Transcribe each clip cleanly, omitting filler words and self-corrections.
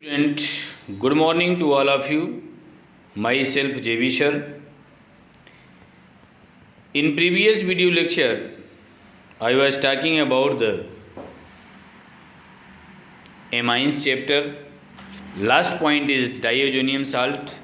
Student, good morning to all of you. Myself JV sir. In previous video lecture, I was talking about the amines chapter. Last point is diazonium salt.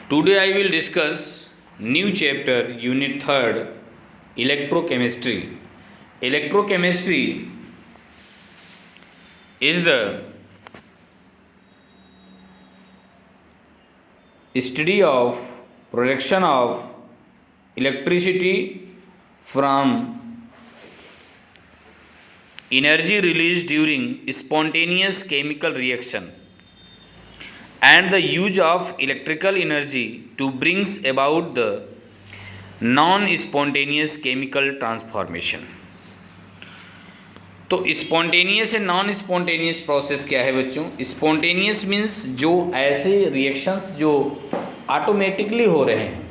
Today I will discuss new chapter, unit 3rd, electrochemistry. Electrochemistry is the study of production of electricity from energy released during spontaneous chemical reaction and the use of electrical energy to brings about the non-spontaneous chemical transformation. तो spontaneous and non spontaneous process क्या है बच्चों? Spontaneous means जो ऐसे reactions जो automatically हो रहे हैं.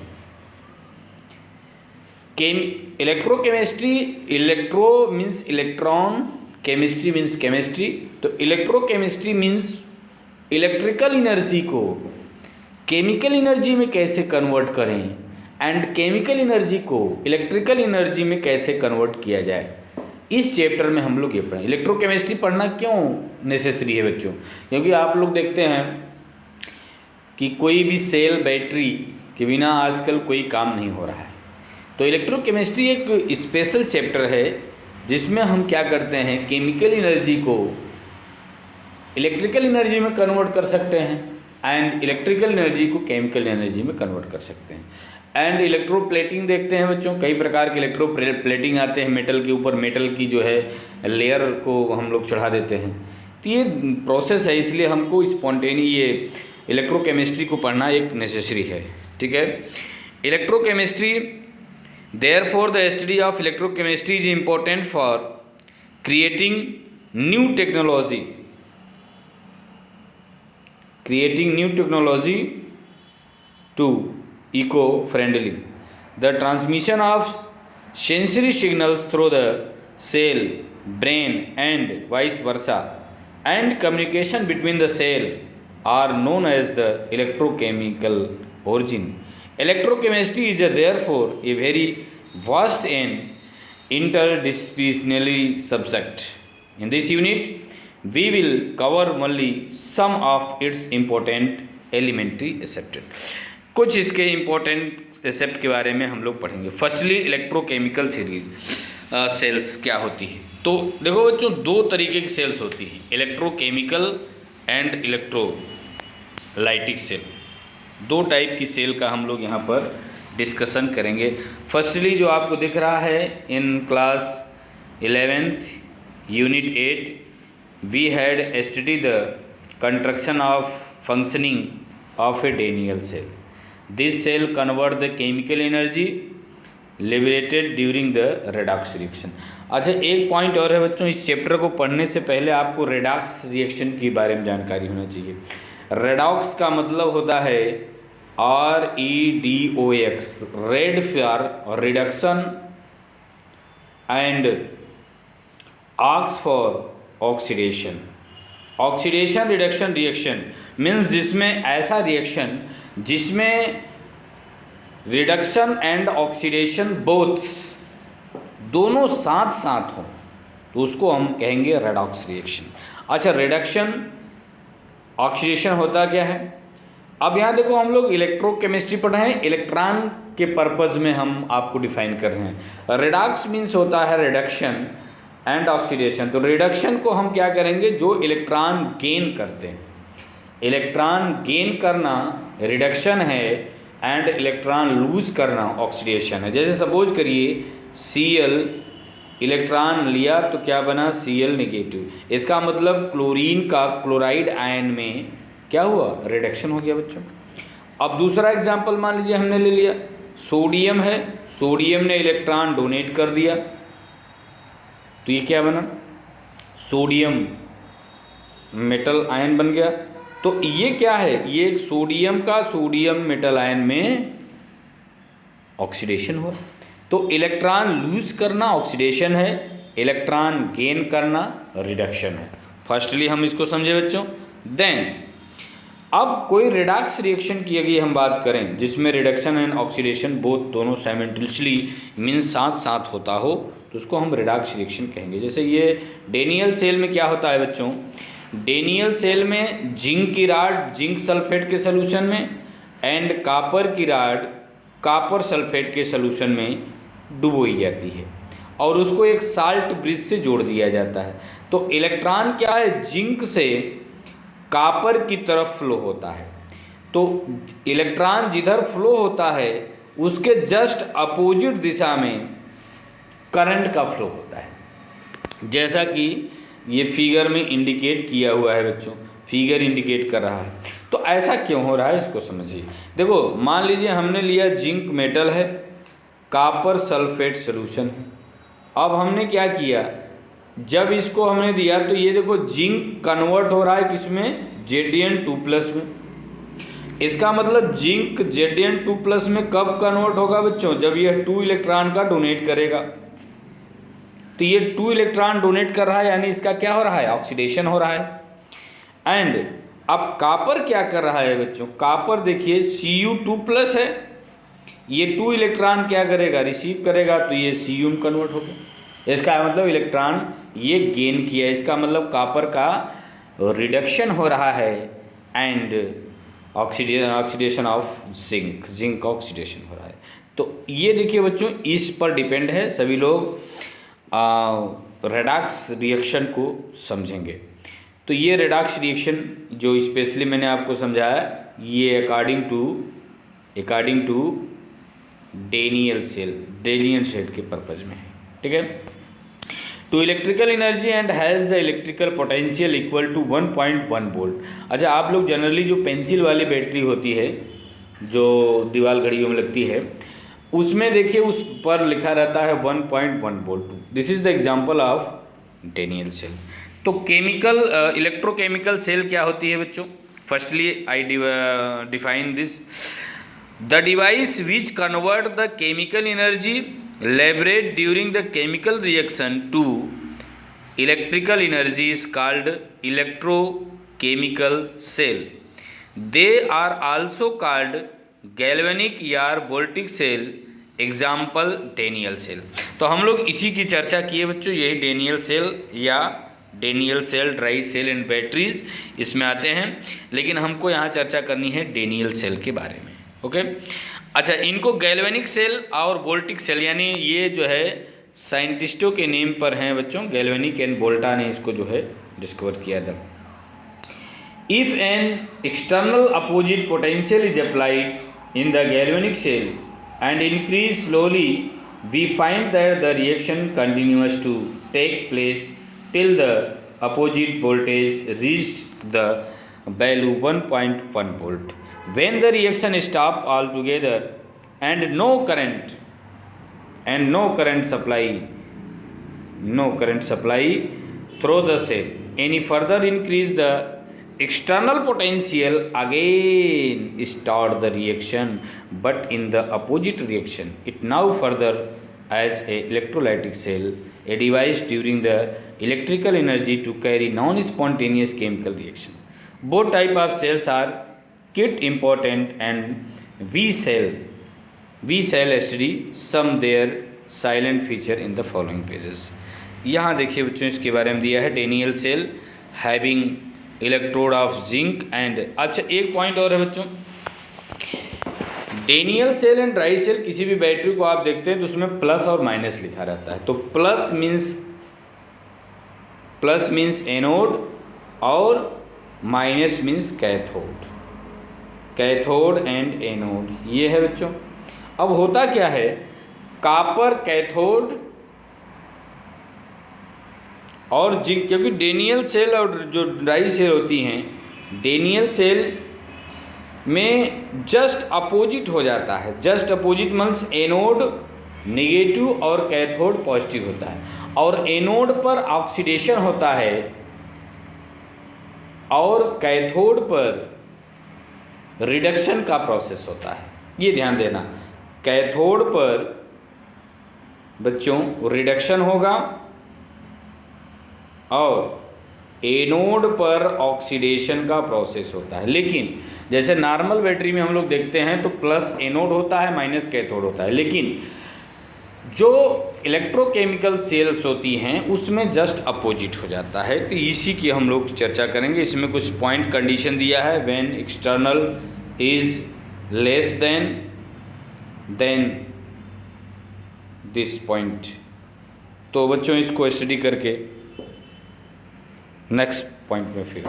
Electrochemistry, electro means electron, chemistry means chemistry. तो इलेक्ट्रोकेमिस्ट्री मीन्स इलेक्ट्रिकल एनर्जी को केमिकल एनर्जी में कैसे कन्वर्ट करें एंड केमिकल एनर्जी को इलेक्ट्रिकल एनर्जी में कैसे कन्वर्ट किया जाए. इस चैप्टर में हम लोग ये पढ़ें. इलेक्ट्रोकेमिस्ट्री पढ़ना क्यों नेसेसरी है बच्चों? क्योंकि आप लोग देखते हैं कि कोई भी सेल बैटरी के बिना आजकल कोई काम नहीं हो रहा है. तो इलेक्ट्रोकेमिस्ट्री एक स्पेशल चैप्टर है जिसमें हम क्या करते हैं, केमिकल एनर्जी को इलेक्ट्रिकल एनर्जी में कन्वर्ट कर सकते हैं एंड इलेक्ट्रिकल एनर्जी को केमिकल एनर्जी में कन्वर्ट कर सकते हैं. एंड इलेक्ट्रोप्लेटिंग देखते हैं बच्चों. कई प्रकार के इलेक्ट्रोप्लेटिंग आते हैं. मेटल के ऊपर मेटल की जो है लेयर को हम लोग चढ़ा देते हैं. तो ये प्रोसेस है, इसलिए हमको ये इलेक्ट्रोकेमिस्ट्री को पढ़ना एक नेसेसरी है. ठीक है. Electrochemistry, therefore the study of electrochemistry is important for creating new technology to eco-friendly. The transmission of sensory signals through the cell, brain and vice versa, and communication between the cell are known as the electrochemical origin. Electrochemistry is therefore a very vast and interdisciplinary subject. In this unit, we will cover only some of its important elementary aspects. कुछ इसके important aspect के बारे में हम लोग पढ़ेंगे. Firstly electrochemical cells क्या होती है. तो देखो बच्चों, दो तरीके की सेल्स होती हैं, इलेक्ट्रोकेमिकल एंड इलेक्ट्रोलाइटिक सेल. दो टाइप की सेल का हम लोग यहाँ पर डिस्कशन करेंगे. फर्स्टली जो आपको दिख रहा है in class 11th unit 8 we had study the construction of functioning of a Daniel cell. This cell convert the chemical energy liberated during the redox reaction. अच्छा, एक पॉइंट और है बच्चों, इस चैप्टर को पढ़ने से पहले आपको रेडॉक्स रिएक्शन के बारे में जानकारी होना चाहिए. रेडॉक्स का मतलब होता है REDOX, red for reduction and ox for oxidation. Oxidation reduction reaction means जिसमें ऐसा रिएक्शन जिसमें रिडक्शन एंड ऑक्सीडेशन दोनों साथ साथ हों, तो उसको हम कहेंगे रेडॉक्स रिएक्शन. अच्छा, रिडक्शन ऑक्सीडेशन होता क्या है? अब यहाँ देखो, हम लोग इलेक्ट्रोकेमिस्ट्री पढ़ रहे हैं, इलेक्ट्रॉन के पर्पज़ में हम आपको डिफाइन कर रहे हैं. रिडॉक्स मीन्स होता है रिडक्शन एंड ऑक्सीडेशन. तो रिडक्शन को हम क्या करेंगे, जो इलेक्ट्रॉन गेन करते हैं. इलेक्ट्रॉन गेन करना रिडक्शन है एंड इलेक्ट्रॉन लूज करना ऑक्सीडेशन है. जैसे सपोज करिए Cl इलेक्ट्रॉन लिया तो क्या बना, Cl नेगेटिव. इसका मतलब क्लोरीन का क्लोराइड आयन में क्या हुआ, रिडक्शन हो गया बच्चों. अब दूसरा एग्जांपल मान लीजिए हमने ले लिया, सोडियम है, सोडियम ने इलेक्ट्रॉन डोनेट कर दिया, तो ये क्या बना, सोडियम मेटल आयन बन गया. तो ये क्या है, ये सोडियम का सोडियम मेटल आयन में ऑक्सीडेशन हुआ. तो इलेक्ट्रॉन लूज करना ऑक्सीडेशन है, इलेक्ट्रॉन गेन करना रिडक्शन है. फर्स्टली हम इसको समझे बच्चों, देन अब कोई रिडक्स रिएक्शन की अगर हम बात करें जिसमें रिडक्शन एंड ऑक्सीडेशन बोथ दोनों साइमल्टेनियसली मीन्स साथ साथ होता हो तो उसको हम रिडक्स रिएक्शन कहेंगे। जैसे ये डेनियल सेल में क्या होता है बच्चों, डेनियल सेल में जिंक की राड जिंक सल्फेट के सोल्यूशन में एंड कापर की राड कापर सल्फेट के सोल्यूशन में डुबोई जाती है और उसको एक साल्ट ब्रिज से जोड़ दिया जाता है। तो इलेक्ट्रॉन क्या है, जिंक से कापर की तरफ फ्लो होता है। तो इलेक्ट्रॉन जिधर फ्लो होता है उसके जस्ट अपोजिट दिशा में करंट का फ्लो होता है, जैसा कि ये फिगर में इंडिकेट किया हुआ है बच्चों, फिगर इंडिकेट कर रहा है। तो ऐसा क्यों हो रहा है इसको समझिए। देखो मान लीजिए हमने लिया जिंक मेटल है, कापर सल्फेट सोल्यूशन है। अब हमने क्या किया, जब इसको हमने दिया तो ये देखो जिंक कन्वर्ट हो रहा है किसमें, Zn2+ में। इसका मतलब जिंक Zn2+ में कब कन्वर्ट होगा बच्चों, जब ये 2 इलेक्ट्रॉन का डोनेट करेगा। तो ये 2 इलेक्ट्रॉन डोनेट कर रहा है यानी इसका क्या हो रहा है, ऑक्सीडेशन हो रहा है। एंड अब कापर क्या कर रहा है बच्चों, कापर देखिए Cu2+ है, ये 2 इलेक्ट्रॉन क्या करेगा, रिसीव करेगा, तो ये Cu में कन्वर्ट हो गया। इसका मतलब इलेक्ट्रॉन ये गेन किया, इसका मतलब कापर का रिडक्शन हो रहा है and oxidation of zinc oxidation हो रहा है। तो ये देखिए बच्चों इस पर डिपेंड है, सभी लोग रेडॉक्स रिएक्शन को समझेंगे। तो ये रेडॉक्स रिएक्शन जो स्पेशली मैंने आपको समझाया ये अकॉर्डिंग टू डेनियल सेल के पर्पज में है, ठीक है। To electrical energy and has the electrical potential equal to 1.1 volt. अच्छा आप लोग जनरली जो पेंसिल वाली बैटरी होती है जो दीवार घड़ियों में लगती है उसमें देखिए उस पर लिखा रहता है 1.1 volt. This is the example of Daniel cell. तो केमिकल इलेक्ट्रोकेमिकल सेल क्या होती है बच्चों, firstly I define this, the device which convert the chemical energy liberated during the chemical reaction to electrical energy is called electrochemical cell. They are also called galvanic या voltaic cell, example Daniel cell. तो हम लोग इसी की चर्चा किए बच्चों, यही डेनियल सेल या Daniel cell, dry cell and batteries इसमें आते हैं, लेकिन हमको यहाँ चर्चा करनी है डेनियल सेल के बारे में, ओके। अच्छा इनको गैल्वेनिक सेल और वोल्टिक सेल यानी ये जो है साइंटिस्टों के नेम पर हैं बच्चों, गैल्वेनिक एंड वोल्टा ने इसको जो है डिस्कवर किया था। If an external opposite potential is applied in the galvanic cell and increase slowly we find that the reaction continuous to take place till the opposite voltage reached the value 1.1 volt. When the reaction stops altogether and no current supply through the cell, any further increase the external potential again start the reaction, but in the opposite reaction. It now further as a electrolytic cell, a device during the electrical energy to carry non-spontaneous chemical reaction. Both type of cells are quite important and we shall study some their silent feature in the following pages. यहाँ देखिए बच्चों इसके बारे में दिया है, Daniel cell having electrode of zinc and. अच्छा एक पॉइंट और है बच्चों, Daniel cell and dry cell किसी भी बैटरी को आप देखते हैं तो उसमें प्लस और माइनस लिखा रहता है। तो प्लस मीन्स एनोड और minus means cathode and anode, ये है बच्चों। अब होता क्या है, कापर कैथोड और जिंक, क्योंकि डेनियल सेल और जो ड्राई सेल होती हैं, डेनियल सेल में जस्ट अपोजिट हो जाता है। Just opposite means anode negative और कैथोड पॉजिटिव होता है, और एनोड पर ऑक्सीडेशन होता है और कैथोड पर रिडक्शन का प्रोसेस होता है। ये ध्यान देना, कैथोड पर बच्चों रिडक्शन होगा और एनोड पर ऑक्सीडेशन का प्रोसेस होता है। लेकिन जैसे नॉर्मल बैटरी में हम लोग देखते हैं तो प्लस एनोड होता है, माइनस कैथोड होता है, लेकिन जो इलेक्ट्रोकेमिकल सेल्स होती हैं उसमें जस्ट अपोजिट हो जाता है। तो इसी की हम लोग चर्चा करेंगे। इसमें कुछ पॉइंट कंडीशन दिया है, when external is less than this point. तो बच्चों इसको स्टडी करके नेक्स्ट पॉइंट में फिर